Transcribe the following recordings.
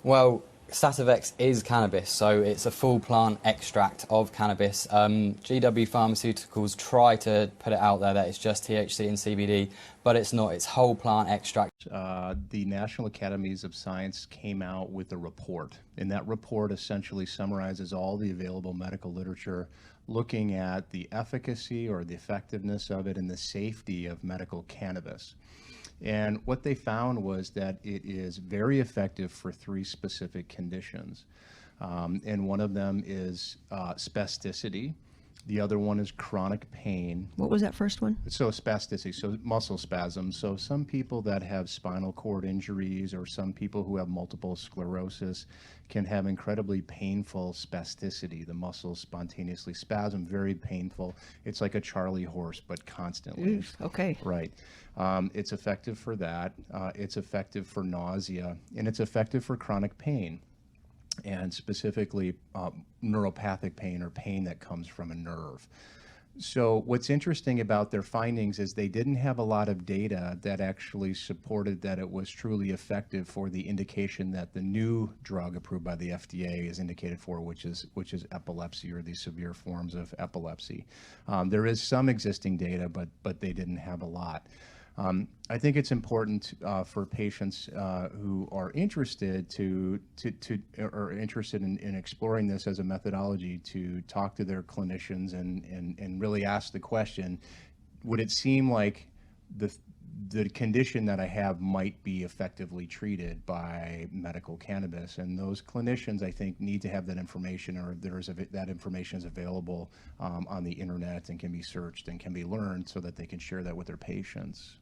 Well, Sativex is cannabis, so it's a full plant extract of cannabis. GW Pharmaceuticals try to put it out there that it's just THC and CBD, but it's not. It's whole plant extract. The National Academies of Science came out with a report, and that report essentially summarizes all the available medical literature looking at the efficacy or the effectiveness of it and the safety of medical cannabis. And what they found was that it is very effective for three specific conditions. And one of them is spasticity. The other one is chronic pain. What was that first one? So spasticity, so muscle spasms. So some people that have spinal cord injuries or some people who have multiple sclerosis can have incredibly painful spasticity. The muscles spontaneously spasm, very painful. It's like a Charlie horse, but constantly. Oof, okay. Right. It's effective for that. It's effective for nausea, and it's effective for chronic pain, and specifically neuropathic pain or pain that comes from a nerve. So what's interesting about their findings is they didn't have a lot of data that actually supported that it was truly effective for the indication that the new drug approved by the FDA is indicated for, which is epilepsy or these severe forms of epilepsy. There is some existing data, but they didn't have a lot. I think it's important for patients who are interested or interested in exploring this as a methodology to talk to their clinicians and really ask the question, would it seem like the condition that I have might be effectively treated by medical cannabis? And those clinicians, I think, need to have that information, or that information is available on the internet and can be searched and can be learned so that they can share that with their patients.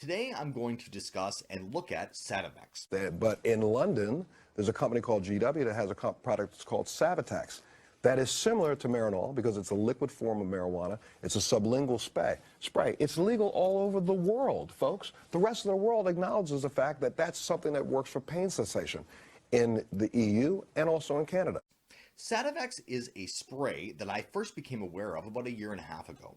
Today, I'm going to discuss and look at Sativex. But in London, there's a company called GW that has a product that's called Sativex. That is similar to Marinol because it's a liquid form of marijuana. It's a sublingual spray. It's legal all over the world, folks. The rest of the world acknowledges the fact that that's something that works for pain cessation in the EU and also in Canada. Sativex is a spray that I first became aware of about 1.5 years ago.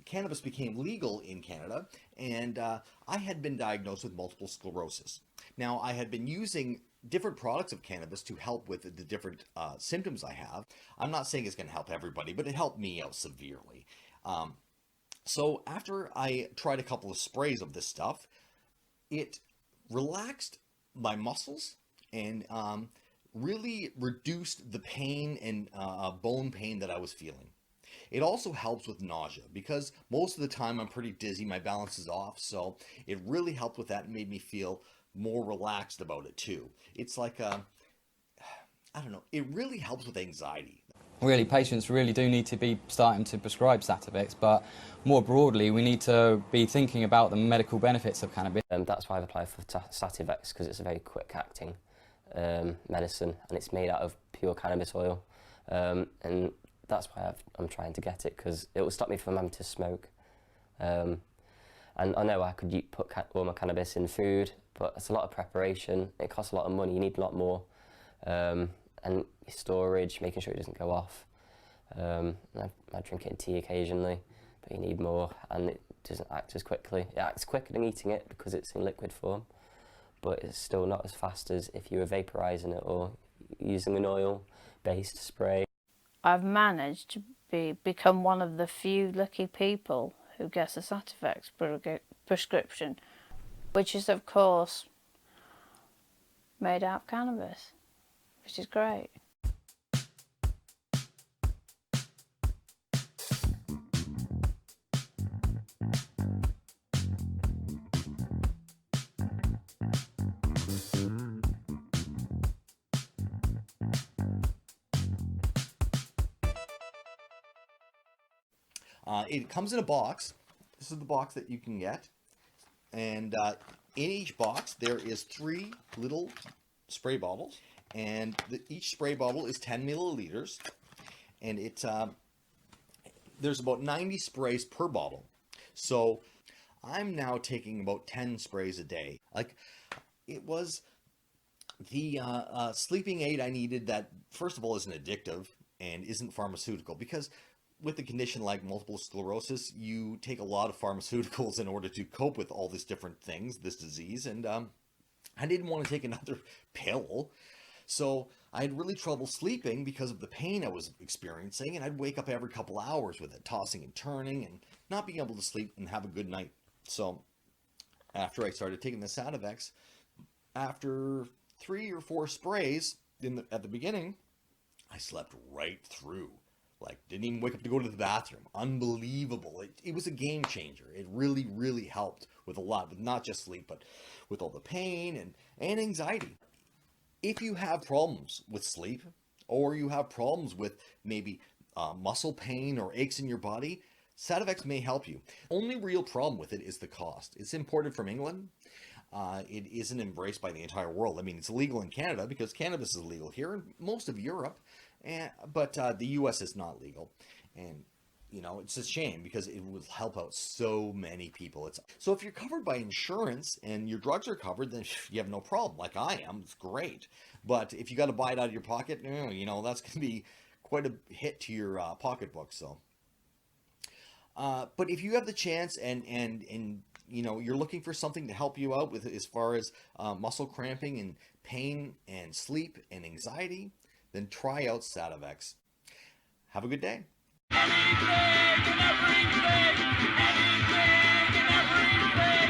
Cannabis became legal in Canada, and I had been diagnosed with multiple sclerosis. Now, I had been using different products of cannabis to help with the different symptoms I have. I'm not saying it's going to help everybody, but it helped me out severely. So after I tried a couple of sprays of this stuff, it relaxed my muscles and really reduced the pain and bone pain that I was feeling. It also helps with nausea because most of the time I'm pretty dizzy, my balance is off, so it really helped with that and made me feel more relaxed about it too. It's like I don't know, it really helps with anxiety. Really, patients really do need to be starting to prescribe Sativex, but more broadly, we need to be thinking about the medical benefits of cannabis. That's why I've applied for Sativex, because it's a very quick-acting medicine, and it's made out of pure cannabis oil. And that's why I'm trying to get it, because it will stop me from having to smoke. And I know I could put all my cannabis in food, but it's a lot of preparation. It costs a lot of money. You need a lot more. And storage, making sure it doesn't go off. I drink it in tea occasionally, but you need more, and it doesn't act as quickly. It acts quicker than eating it because it's in liquid form, but it's still not as fast as if you were vaporizing it or using an oil-based spray. I've managed to become one of the few lucky people who gets a Sativex prescription, which is of course made out of cannabis, which is great. It comes in a box. This is the box that you can get. And in each box, there is 3 little spray bottles. And each spray bottle is 10 milliliters. And there's about 90 sprays per bottle. So I'm now taking about 10 sprays a day. Like, it was the sleeping aid I needed that, first of all, isn't addictive and isn't pharmaceutical, because with a condition like multiple sclerosis, you take a lot of pharmaceuticals in order to cope with all these different things, this disease, and I didn't want to take another pill. So I had really trouble sleeping because of the pain I was experiencing, and I'd wake up every couple hours with it, tossing and turning, and not being able to sleep and have a good night. So after I started taking the Sativex, after 3 or 4 sprays at the beginning, I slept right through. Like, didn't even wake up to go to the bathroom. Unbelievable. It was a game changer. It really, really helped with a lot, with not just sleep, but with all the pain and anxiety. If you have problems with sleep, or you have problems with maybe muscle pain or aches in your body, Sativex may help you. Only real problem with it is the cost. It's imported from England. It isn't embraced by the entire world. I mean, it's illegal in Canada because cannabis is illegal here and most of Europe, but the U.S. is not legal. And, you know, it's a shame because it will help out so many people. So if you're covered by insurance and your drugs are covered, then you have no problem. Like I am, it's great. But if you got to buy it out of your pocket, you know, that's going to be quite a hit to your pocketbook. So, but if you have the chance and you know, you're looking for something to help you out with as far as muscle cramping and pain and sleep and anxiety, then try out Sativex. Have a good day. Anything and everything and everything.